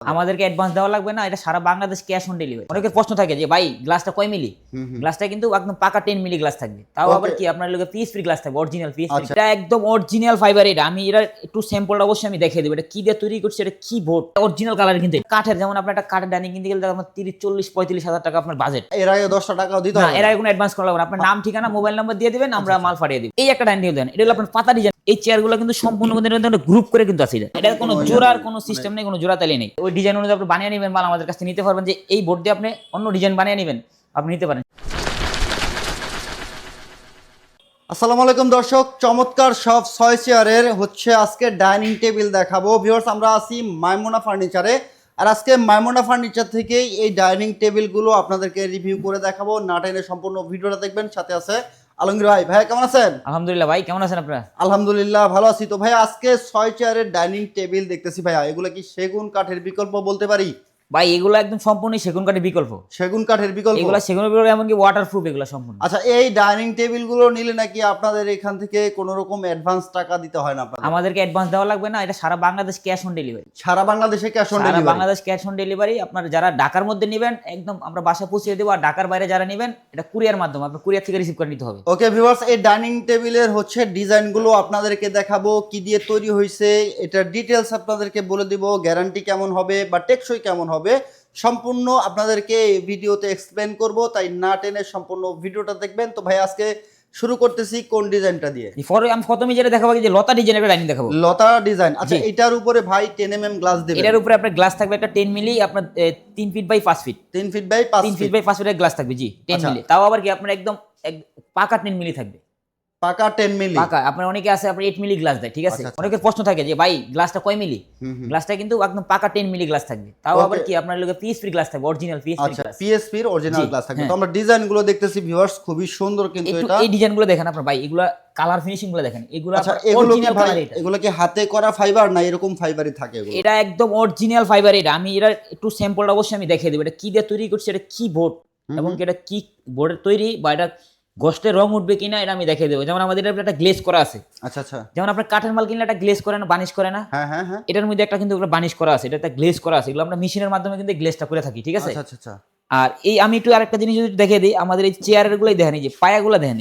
আমাদেরকে অ্যাডভান্স দেওয়া লাগবে না, এটা সারা বাংলাদেশ ক্যাশ অন ডেলিভারি। অনেকের প্রশ্ন থাকে যে ভাই গ্লাসটা কয় মিলি, গ্লাসটা কিন্তু একদম পাকা 10 মিলি গ্লাস থাকবে, তাও আবার কি আপনার লোকে পিস ফ্রি গ্লাস থাকবে, অরিজিনাল পিস ফ্রি। এটা একদম অরিজিনাল ফাইবার। এটা আমি এটা একটু স্যাম্পলটা অবশ্যই আমি দেখিয়ে দেব এটা কি দিয়ে তৈরি করছে, এটা কি বোর্ড অরিজিনাল কালার। কিন্তু কাঠের, যেমন আপনার একটা কাঠের ডাইনিং কিনতে গেলে আপনার 30-40-45 হাজার টাকা আপনার বাজেট। এর আগে 10 টাকাও দিতে না, হবে এর আগে কোনো অ্যাডভান্স করা লাগবে না। আপনার নাম, ঠিকানা, মোবাইল নাম্বার দিয়ে দিবেন, আমরা মাল পাঠিয়ে দিব। এই একটা ডাইনিং টেবিল দেন, এটা হলো আপনার পাতা ডিজাইন। এই চেয়ারগুলো কিন্তু সম্পূর্ণ গ্রুপ করে কিন্তু আছে। এটা কোনো জোড়ার কোনো সিস্টেম নেই, কোনো জোড়া তালি নেই। ওই ডিজাইন অনুযায়ী আপনি বানিয়ে নেবেন মাল, আমাদের কাছ থেকে নিতে পারবেন। যে এই বোর্ড দিয়ে আপনি অন্য ডিজাইন বানিয়ে নেবেন, আপনি নিতে পারেন। আসসালামু আলাইকুম দর্শক, চমৎকার সব 6 চেয়ারের আজকে ডাইনিং টেবিল দেখাবো। ভিউয়ার্স, আমরা আছি মাইমুনা ফার্নিচারে, আর আজকে মাইমুনা ফার্নিচার থেকেই এই ডাইনিং টেবিলগুলো আপনাদেরকে রিভিউ করে দেখাবো। না টেনে সম্পূর্ণ ভিডিওটা দেখবেন। সাথে আছে আলমগীর ভাই। ভাই কেমন আছেন? আলহামদুলিল্লাহ। ভাই কেমন আছেন আপনারা? আলহামদুলিল্লাহ ভালো আছি। তো ভাই আজকে 6 চেয়ারের ডাইনিং টেবিল দেখতেছি ভাইয়া, এগুলো কি সেগুন কাঠের বিকল্প বলতে পারি? ভাই এগুলো একদম সম্পূর্ণ সেগুন কাঠের বিকল্প। সেগুন কাঠের বিকল্প, এগুলো সেগুনের বিকল্প, এমনকি ওয়াটারপ্রুফ এগুলো সম্পূর্ণ। আচ্ছা, এই ডাইনিং টেবিলগুলো নিলে নাকি আপনাদের এখান থেকে কোনো রকম অ্যাডভান্স টাকা দিতে হয় না আপনাদের? আমাদেরকে অ্যাডভান্স দেওয়া লাগবে না, এটা সারা বাংলাদেশ ক্যাশ অন ডেলিভারি। সারা বাংলাদেশে ক্যাশ অন সারা delivery? Bangladesh cash on delivery. আপনার যারা ঢাকার মধ্যে নেবেন একদম আমরা বাসা পৌঁছে দেবো, আর ঢাকার বাইরে যারা নেবেন এটা কুরিয়ার মাধ্যমে, আপনার কুরিয়ার থেকে রিসিভ করে নিতে হবে। ওকে ভিউয়ার্স, এই ডাইনিং টেবিলের ডিজাইনগুলো আপনাদেরকে দেখাবো, কি দিয়ে তৈরি হয়েছে এটার ডিটেলস আপনাদেরকে বলে দিব। গ্যারান্টি কেমন হবে বা টেকসই কেমন হবে সম্পূর্ণ আপনাদেরকে এই ভিডিওতে এক্সপ্লেন করব, তাই না টেনে সম্পূর্ণ ভিডিওটা দেখবেন। তো ভাই আজকে শুরু করতেছি কোন ডিজাইনটা দিয়ে? আমি প্রথমে যেটা দেখাবো যে লতা ডিজাইনের একটা ডাইনিং দেখাবো। লতা ডিজাইন। আচ্ছা, এটার উপরে ভাই 10 mm গ্লাস দেবেন? এটার উপরে আপনার গ্লাস থাকবে একটা 10 মিলি, আপনার 3 feet by 5 feet. 3 feet by 5 3 feet by 5 ফিটের গ্লাস থাকবে, জি 10 মিলি। তাও আবার কি আপনার একদম পাকা 10 মিলি থাকবে। পাকা 10 মিলি পাকা। আপনার অনেকে আছে আপনার 8 মিলি গ্লাস দেয়, ঠিক আছে? আচ্ছা। অনেকের প্রশ্ন থাকে যে ভাই গ্লাসটা কয় মিলি, গ্লাসটা কিন্তু একদম পাকা 10 মিলি গ্লাস থাকবে, তাও আবার কি আপনার লোকে পিএস ফ্রি গ্লাস থাকবে, original PS free glass. PSP এর অরিজিনাল গ্লাস থাকবে। তো আমরা ডিজাইনগুলো দেখতেছি ভিউয়ার্স, খুবই সুন্দর কিন্তু এটা। এই ডিজাইনগুলো দেখেন আপনার ভাই, এগুলা কালার ফিনিশিং গুলো দেখেন, এগুলো আচ্ছা, এগুলো কি ভাই এগুলো কি হাতে করা ফাইবার না এরকম ফাইবারই থাকে এগুলো? এটা একদম অরিজিনাল ফাইবার। এটা আমি এটা একটু স্যাম্পলটা অবশ্যই আমি দেখিয়ে দেব এটা কি দিয়ে তৈরি করছে, এটা কি বোর্ড এবং এটা কি বোর্ডের তৈরি, বা এটা গোস্টের রং উঠবে কিনা এটা আমি দেখিয়ে দেবো। যেমন আমাদের একটা গ্লেজ করা আছে। আচ্ছা আচ্ছা। যেমন আপনার কাঠের মাল কিনলে একটা গ্লেজ করে না, বানিশ করে না? হ্যাঁ হ্যাঁ হ্যাঁ। এটার মধ্যে একটা কিন্তু বানিশ করা আছে, এটা একটা গ্লেজ করা আছে। এগুলো আমরা মেশিনের মাধ্যমে কিন্তু গ্লেজটা করে থাকি, ঠিক আছে? আচ্ছা আচ্ছা আচ্ছা। আর এই আমি একটু আরেকটা জিনিস যদি দেখিয়ে দিই, আমাদের এই চেয়ারের গুলোই দেখেন, এই যে পায়াগুলো দেখেন,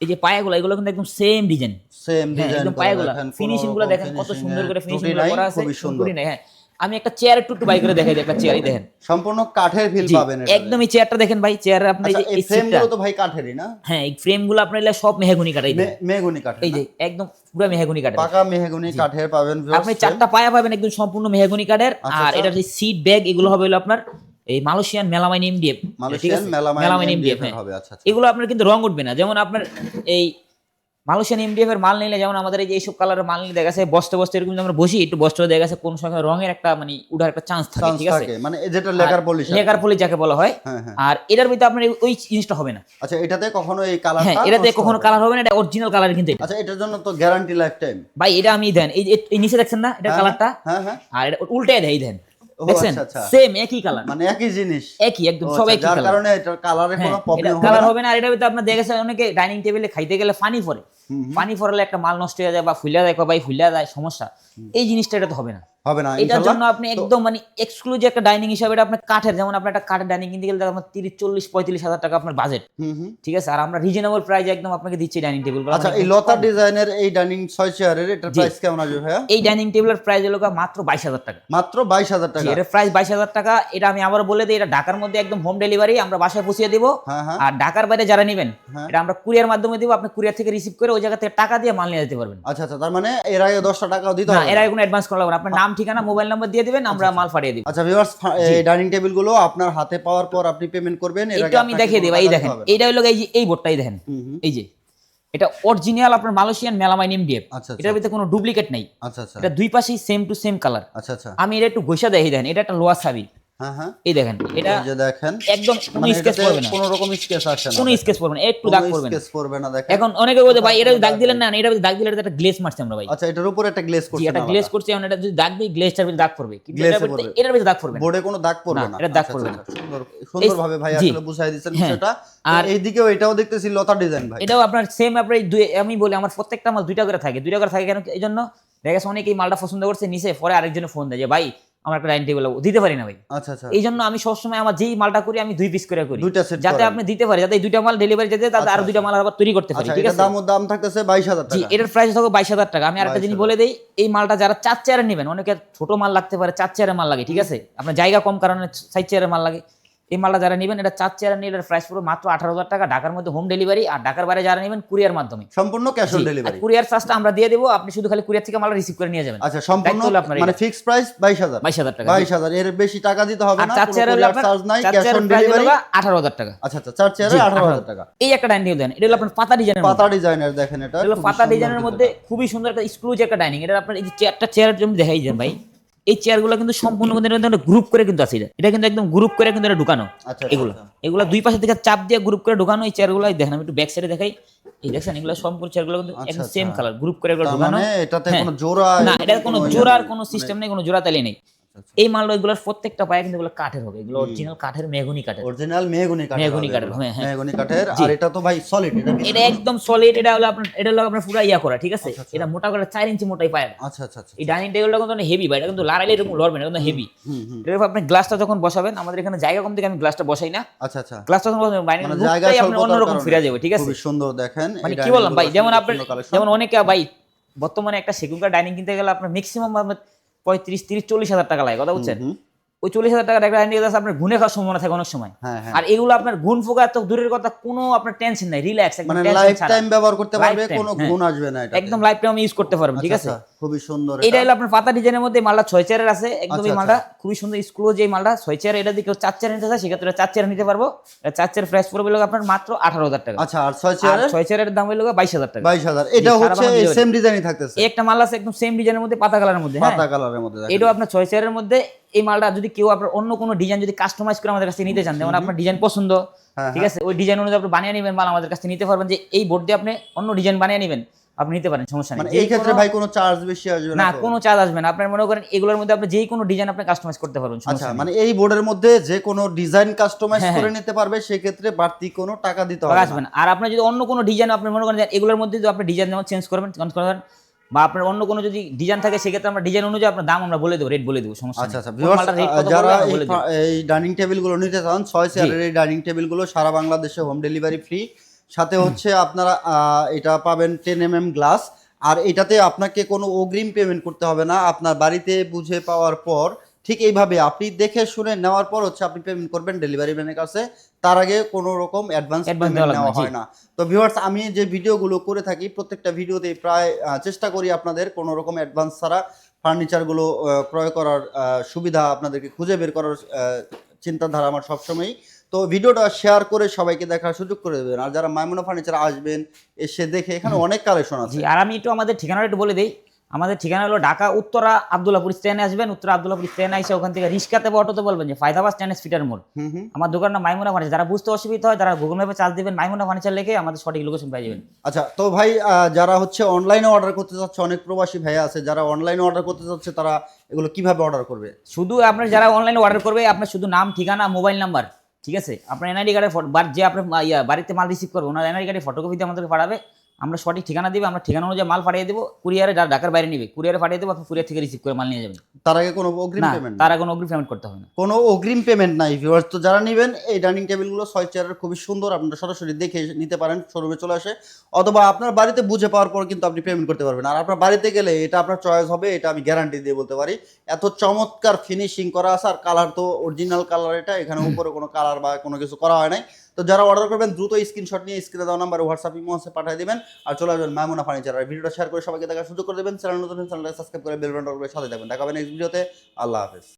এই যে পায়াগুলো, এগুলো কিন্তু একদম সেম ডিজাইন, সেম ডিজাইন। একদম পায়াগুলো ফিনিশিং গুলো দেখেন কত সুন্দর করে ফিনিশিং গুলো করা আছে, খুবই সুন্দর। হ্যাঁ, আমি একটা চেয়ার একটু বাই করে দেখাই দিই। একটা চেয়ারই দেখেন, সম্পূর্ণ কাঠের ফিল পাবেন এটা। একদম এই চেয়ারটা দেখেন ভাই, চেয়ারের আপনি এই ফ্রেমগুলো তো ভাই কাঠেরই না? হ্যাঁ, এই ফ্রেমগুলো আপনার সব মেহগনি কাঠের। মেহগনি কাঠের, এই যে একদম পুরো মেহগনি কাঠের, পাকা মেহগনি কাঠের পাবেন। আপনি চারটা পায়া পাবেন একদম সম্পূর্ণ মেহগনি কাঠের। আর এটার যে সিট ব্যাগ এগুলো হবে হলো আপনার এই মালয়েশিয়ান মেলামাইন এমডিএফ, ঠিক আছে? মেলামাইন এমডিএফ হবে। আচ্ছা, এগুলো আপনার কিন্তু রং উঠবে না। যেমন আপনার এই মালয়েশিয়ান এমডিএফ এর মাল নিলে, যেমন আমাদের এই যে এইসব কালারের মাল নিলে দেখা গেছে বস্তা বস্তা এরকম আমরা বসি একটু বস্তা দেখা গেছে কোন সময় রঙের একটা মানে উঠার একটা চান্স থাকে, ঠিক আছে? মানে যেটা লেকার পলিশ, লেকার পলিশ যাকে বলা হয়। আর এটার ভিতরে আপনার ওই জিনিসটা হবে না। আচ্ছা, এটাতে কখনো এই কালার, হ্যাঁ, এটাতে কখনো কালার হবে না, এটা অরিজিনাল কালার কিন্তু। আচ্ছা, এটার জন্য তো গ্যারান্টি লাইফ টাইম ভাই। এটা আমি দেন এই নিচে দেখছেন না এটা কালারটা? হ্যাঁ হ্যাঁ। আর এটা উল্টায় দেই দেন, দেখছেন? সেম একই কালার, মানে একই জিনিস, একই একদম সব একই কালার। যার কারণে এটার কালারে কোনো প্রবলেম হবে না। কালার হবে না। আর এটার ভিতরে আপনার দেখেছেন অনেকে ডাইনিং টেবিলে খাইতে গেলে পানি পড়ে, পানি পড়লে একটা মাল নষ্ট হয়ে যায় বা ফুলে যায়, ভাই ফুলে যায় সমস্যা। এই জিনিসটা এটা তো হবে না, হবে না। এটার জন্য আপনি একদম মানে এক্সক্লুসিভ একটা ডাইনিং হিসাবে এটা আপনার কাঠের, যেমন আপনার একটা কাঠের ডাইনিং কিনতে গেলে আপনার 30-40-45 হাজার টাকা আপনার বাজেট, ঠিক আছে? আর আমরা রিজনেবল প্রাইসে একদম আপনাকে দিচ্ছি ডাইনিং টেবিল। আচ্ছা, এই লতা ডিজাইনের এই ডাইনিং 6 চেয়ারের এটার প্রাইস কেমন আসবে ভাইয়া? এই ডাইনিং টেবিলের প্রাইস হলো মাত্র 22,000 টাকা। মাত্র 22,000 টাকা? এর প্রাইস 22,000 টাকা। এটা আমি আবার বলে দিই, এটা ঢাকার মধ্যে একদম হোম ডেলিভারি, আমরা বাসায় পৌঁছে দেব। আর ঢাকার বাইরে যারা নেবেন এটা আমরা কুরিয়ার মাধ্যমে দেব, আপনি কুরিয়ার থেকে রিসিভ করে ওই জায়গা থেকে টাকা দিয়ে মাল নিয়ে যেতে পারবেন। আচ্ছা আচ্ছা, তার মানে এর আগে 10 টাকাও দিতে হবে না? এর আগে কোনো অ্যাডভান্স করা লাগবে না, আপনার নাম, ঠিকানা, মোবাইল নাম্বার দিয়ে দিবেন, আমরা মাল পাঠিয়ে দিব। আচ্ছা ভিউয়ার্স, এই ডাইনিং টেবিলগুলো আপনার হাতে পাওয়ার পর আপনি পেমেন্ট করবেন। এর আগে আমি দেখিয়ে দেব। এই দেখেন, এইটা হলো এই যে এই বোর্ডটাই দেখেন, এই যে এটা অরিজিনাল আপনার মালয়েশিয়ান মেলামাইন এমডিএফ। এটার ভিতরে কোনো ডুপ্লিকেট নাই। আচ্ছা আচ্ছা। এটা দুই পাশেই সেম টু সেম কালার। আচ্ছা আচ্ছা। আমি এটা একটু ঘষা দেখি, দেখেন এটা একটা লোয়ার সাবি। হ্যাঁ হ্যাঁ, এই দেখেন, এটা এই যে দেখেন একদম কোনো স্কেচ পড়বে না, কোনো রকম স্কেচ আসে না, কোনো স্কেচ পড়বে না, একটু দাগ পড়বে না, স্কেচ পড়বে না। দেখেন এখন অনেকে বলে ভাই এটা দাগ দিলেন না, এটা দাগ দিলে এটা একটা গ্লেজ মারছি আমরা ভাই। আচ্ছা, এটার উপরে একটা গ্লেজ করছি, এটা গ্লেজ করছি, এখন এটা যদি দাগ দিই গ্লেজটার ভিতরে দাগ পড়বে, কিন্তু এটার ভিতরে দাগ পড়বে না, বোর্ডে কোনো দাগ পড়বে না, এটা দাগ পড়বে না। সুন্দরভাবে ভাই আসলে বুঝাই দিয়েছেন বিষয়টা। আর এইদিকেও এটাও দেখতেছি লতা ডিজাইন ভাই, এটাও আপনার সেম। আপনার আমি বলি আমার প্রত্যেকটা মাল দুইটা করে থাকে, দুইটা করে থাকে কেন? এই জন্য দেখা গেছে অনেকেই মালটা পছন্দ করছে নিচে, পরে আরেকজনে ফোন দেয় যে ভাই আমার একটা ডাইনিং টেবিল দিতে পারি না ভাই। আচ্ছা আচ্ছা, এই জন্য আমি সবসময় আমার যেই মালটা করি আমি 2 পিস করে করি, দুইটা সেট যাতে আপনি দিতে পারি, যাতে এই দুইটা মাল ডেলিভারি যেতে তাতে আরো দুইটা মাল আবার তৈরি করতে পারি। আচ্ছা, ঠিক এটা আছে, দাম থাকতেছে 22,000 জি, টাকা। এটার প্রাইস থাকবে 22,000 টাকা। আমি আরেকটা জিনিস 22,000 বলে দেই, এই মালটা যারা 4 চেয়ারে নেবেন, অনেকে ছোট মাল লাগতে পারে, 4 চেয়ারের মাল লাগে, ঠিক আছে, আপনার জায়গা কম কারণে 4 চেয়ারের মাল লাগে। এই মালটা যারা নেবেন, এটা 4 চেয়ারে নিলে এটার প্রাইস পুরো মাত্র 18,000 টাকা, ঢাকার মধ্যে হোম ডেলিভারি। আর ঢাকার বাইরে যারা নেবেন কুরিয়ার মাধ্যমে, সম্পূর্ণ ক্যাশ অন ডেলিভারি। কুরিয়ার চার্জটা আমরা দিয়ে দেবো, আপনি শুধু খালি কুরিয়ার থেকে মালটা রিসিভ করে নিয়ে যাবেন। আচ্ছা, সম্পূর্ণ মানে ফিক্সড প্রাইস 22,000 টাকা, 22,000, এর বেশি টাকা দিতে হবে আর না, 4 কোনো চেয়ারে কুরিয়ার চার্জ নাই, ক্যাশ অন ডেলিভারি 18,000 টাকা। আচ্ছা আচ্ছা, 4 চেয়ারে 18,000 টাকা। এই একটা ডাইনিং টেবিল দেন, এটা হলো আপনার পাতা ডিজাইনের পাতা ডিজাইনের, দেখেন এটা হলো খুবই পাতা সুন্দর ডিজাইনের কিন্তু মধ্যে এটা। খুবই সুন্দর একটা এক্সক্লুসিভ একটা ডাইনিং। এটা আপনার এই যে চেয়ারটা, চেয়ারের জন্য দেখাই যান ভাই, এই চেয়ারগুলো কিন্তু সম্পূর্ণ কিন্তু গ্রুপ করে কিন্তু আছে, এটা কিন্তু একদম গ্রুপ করে কিন্তু এটা ঢুকানো। আচ্ছা, এগুলো আচ্ছা। এগুলো দুই পাশে থেকে চাপ দিয়ে গ্রুপ করে ঢুকানো। এই চেয়ারগুলো দেখেন, আমি একটু ব্যাক সাইডে দেখাই, এই দেখছেন এগুলো সম্পূর্ণ চেয়ারগুলো কিন্তু একদম আচ্ছা, সেম আচ্ছা। কালার, গ্রুপ করে এগুলো তার ঢুকানো। মানে এটাতে হ্যাঁ। কোনো জোড়া, না, এটা এরকম কোনো কোনো জোড়ার ইয়ে কোনো নেই। সিস্টেম নেই, কোনো জোড়া তালি নেই। এই মাল এগুলোর প্রত্যেকটা পায়ে কিন্তু এগুলো কাঠের হবে, এগুলো অরিজিনাল কাঠের, মেহগনি কাঠের, অরিজিনাল মেহগনি কাঠের, মেহগনি কাঠের, হ্যাঁ, হ্যাঁ। মেহগনি কাঠের। জি। আর এটা তো ভাই সলিড, এটা একদম সলিড। এটা হলো আপনার পুরো ইয়া করা, ঠিক আছে, এটা মোটা করে 4 ইঞ্চি মোটাই পায়। আচ্ছা আচ্ছা আচ্ছা, এই ডাইনিং টেবিলটা কিন্তু হেভি ভাই, এটা কিন্তু লড়াইলে এরকম লড়বে না, কিন্তু হেভি। এর উপর আপনি গ্লাসটা যখন বসাবেন, আমাদের এখানে জায়গা কম থেকে আমি গ্লাসটা বসাই না, আচ্ছা আচ্ছা, গ্লাসটা যখন বসাবেন বাইরে মানে লুকটাই জায়গা আপনি স্বল্পতার অন্যরকম কারণে ফিরে যাবে, ঠিক আছে। খুবই সুন্দর, দেখেন মানে এই কি বললাম ভাই, ডাইনিংগুলো যেমন সুন্দর আপনার collection। যেমন অনেকে ভাই বর্তমানে একটা সেগুন কাঠ ডাইনিং কিনতে গেলে আপনার ম্যাক্সিমাম 35, 30, 40 হাজার টাকা লাগে, কথা বুঝছেন। ওই 40,000 টাকার একটা ডাইনিং আছে, আপনার গুনে খাওয়ার সম্ভাবনা থাকে অনেক সময়। হ্যাঁ হ্যাঁ, আর এগুলো আপনার গুণ ফোকা তো দূরের কথা, কোনো আপনার টেনশন নাই, রিল্যাক্স, একদম মানে টেনশন লাইফ ছাড়া টাইম ব্যবহার করতে পারবে, Lifetime, কোনো হ্যাঁ। গুণ আসবে না, এটা একদম লাইফ টাইম ইউজ করতে পারবেন, ঠিক আছে। খুবই সুন্দর এটা হলো আপনার পাতা ডিজাইনের মধ্যে মালটা 6 চেয়ারের আছে, একদম এই আচ্ছা, মালটা খুবই সুন্দর এক্সক্লুসিভ। এই মালটা 6 চেয়ার, এটা দিকে 4 চেয়ার নিতে চায় সেক্ষেত্রে 4 চেয়ার নিতে পারবো। 4 চেয়ার প্রাইস পড়বে হলো আপনার মাত্র 18,000 টাকা। আচ্ছা, আর 6 চেয়ারে 6 চেয়ারের দাম হলো 22,000 টাকা। 22,000, এটা সারা হচ্ছে বাংলা সেম ডিজাইনই থাকতেছে, এই একটা মাল আছে একদম সেম ডিজাইনের মধ্যে, পাতা কালারের মধ্যে, হ্যাঁ, পাতা কালারের মধ্যে, দেখেন এটাও আপনার 6 চেয়ারের মধ্যে। এই মালটা যদি কেউ আপনার অন্য কোনো ডিজাইন যদি কাস্টমাইজ করে আমাদের কাছে নিতে চান, যেমন আপনার ডিজাইন পছন্দ, হ্যাঁ, ঠিক আছে, ওই ডিজাইন অনুযায়ী আপনি বানিয়ে নেবেন, মাল আমাদের কাছে নিতে পারবেন। যে এই বোর্ড দিয়ে আপনি অন্য ডিজাইন বানিয়ে নেবেন, আপনি নিতে পারেন, সমস্যা নেই। মানে এই ক্ষেত্রে ভাই কোনো চার্জ বেশি আসবে না, না তো? কোনো চার্জ আসবে না। আপনার মনে করেন এগুলোর মধ্যে আপনি যেই কোনো ডিজাইন আপনি কাস্টমাইজ করতে পারবেন, আচ্ছা, সমস্যা নেই। মানে এই বোর্ডের মধ্যে যে কোনো ডিজাইন কাস্টমাইজ হ্যাঁ, করে নিতে পারবে, সেক্ষেত্রে বাড়তি কোনো টাকা দিতে হবে আসবে না। না। আর আপনি যদি অন্য কোনো ডিজাইন আপনি মনে করেন যে এগুলোর মধ্যে যদি আপনি ডিজাইন যেমন চেঞ্জ করবেন, বা আপনার অন্য কোনো যদি ডিজাইন থাকে, সেক্ষেত্রে আমরা ডিজাইন অনুযায়ী আপনার দাম আমরা বলে দেবো, রেট বলে দেবো, সমস্যা নেই। আচ্ছা আচ্ছা, কোন ভিউয়ার্স, মালটার rate কত যারা বলবে আমরা বলে দেবো। এই ডাইনিং টেবিল গুলো নিতে চান, 6 চেয়ারের এই ডাইনিং টেবিল গুলো সারা বাংলাদেশে হোম ডেলিভারি ফ্রি। সাথে হচ্ছে আপনারা এটা পাবেন 10 mm গ্লাস। আর এটাতে আপনাকে কোনো অগ্রিম পেমেন্ট করতে হবে না, আপনার বাড়িতে বুঝে পাওয়ার পর ঠিক এইভাবে আপনি দেখে শুনে নেওয়ার পর হচ্ছে আপনি পেমেন্ট করবেন ডেলিভারি ম্যানের কাছে। তার আগে কোনো রকম অ্যাডভান্স পেমেন্ট দেওয়া লাগবে নেওয়া না, জি। হয় না। তো ভিউয়ার্স, আমি যে ভিডিওগুলো করে থাকি প্রত্যেকটা ভিডিওতেই প্রায় চেষ্টা করি আপনাদের কোনো রকম অ্যাডভান্স ছাড়া ফার্নিচারগুলো ক্রয় করার সুবিধা আপনাদেরকে খুঁজে বের করার চিন্তাধারা আমার সবসময়ই। তো ভিডিওটা শেয়ার করে সবাইকে দেখার সুযোগ করে দেবেন। আর যারা মাইমুনা ফার্নিচার আসবেন, এসে দেখে এখানে অনেক কালেকশন আছে। জি, আর আমি একটু আমাদের ঠিকানাটা একটু বলে দিই। আমাদের ঠিকানা হলো ঢাকা উত্তরা আব্দুল্লাহপুর স্ট্যান্ডে আসবেন, উত্তরা আব্দুল্লাহপুর স্ট্যান্ডে এসে ওখান থেকে রিক্সাতে বা অটোতে বলবেন যে ফায়দাবাদ স্ট্যান্ড ফিটার মোড়। আমার দোকানের নাম মাইমুনা ফার্নিচার। যারা বুঝতে অসুবিধা হয়, তারা গুগল ম্যাপে চার্জ দিবেন মাইমুনা ফার্নিচার লিখে, আমাদের সঠিক লোকেশন পেয়ে যাবেন। আচ্ছা, তো ভাই যারা হচ্ছে অনলাইনে অর্ডার করতে চাচ্ছে, অনেক প্রবাসী ভাইয়া আছে যারা অনলাইনে অর্ডার করতে চাচ্ছে, তারা এগুলো কিভাবে অর্ডার করবে? শুধু আপনার যারা অনলাইনে অর্ডার করবে, আপনার শুধু নাম, ঠিকানা, মোবাইল নাম্বার, ঠিক আছে, আপনার এনআইডি কার্ডের যে আপনার বাড়িতে মাল রিসিভ করবে, ওনার এনআইডি কার্ডের ফটোকপি দিয়ে আমাদেরকে পাঠাবে। আমরা সঠিক ঠিকানা দিবে, আমরা ঠিকানা অনুযায়ী মাল পাঠিয়ে দেবো। কুরিয়ারে যারা ঢাকার বাইরে নিবে, কুরিয়ারে পাঠিয়ে দেবো, আপনি কুরিয়ার থেকে রিসিভ করে মাল নিয়ে যাবেন। তার আগে কোনো অগ্রিম না, পেমেন্ট? তারা কোনো অগ্রিম পেমেন্ট করতে হবে না। কোনো অগ্রিম পেমেন্ট নাই ভিউয়ার্স। তো যারা নেবেন এই ডাইনিং টেবিলগুলো 6 চেয়ারের খুবই সুন্দর, আপনারা সরাসরি দেখে নিতে পারেন, শোরুমে চলে আসে, অথবা আপনার বাড়িতে বুঝে পাওয়ার পর কিন্তু আপনি পেমেন্ট করতে পারবেন। আর আপনার বাড়িতে গেলে এটা আপনার চয়েস হবে, এটা আমি গ্যারান্টি দিয়ে বলতে পারি। এত চমৎকার ফিনিশিং করা আছে, আর কালার তো অরিজিনাল কালার, এটা এখানে উপরে কোনো কালার বা কোনো কিছু করা হয় নাই। তো যারা অর্ডার করবেন দ্রুত স্ক্রিনশট নিয়ে স্ক্রিনে দেওয়া নাম্বারে হোয়াটসঅ্যাপ ইমো আছে পাঠিয়ে দিবেন, আর চলে আসবেন মাইমুনা ফার্নিচার। আর ভিডিওটা শেয়ার করে সবাইকে দেখার সুযোগ করে দেবেন। চ্যানেল নতুন চ্যানেলটা সাবস্ক্রাইব করে বেল বাটন করে সাথে থাকবেন। দেখা হবে নেক্সট ভিডিওতে। আল্লাহ হাফেজ।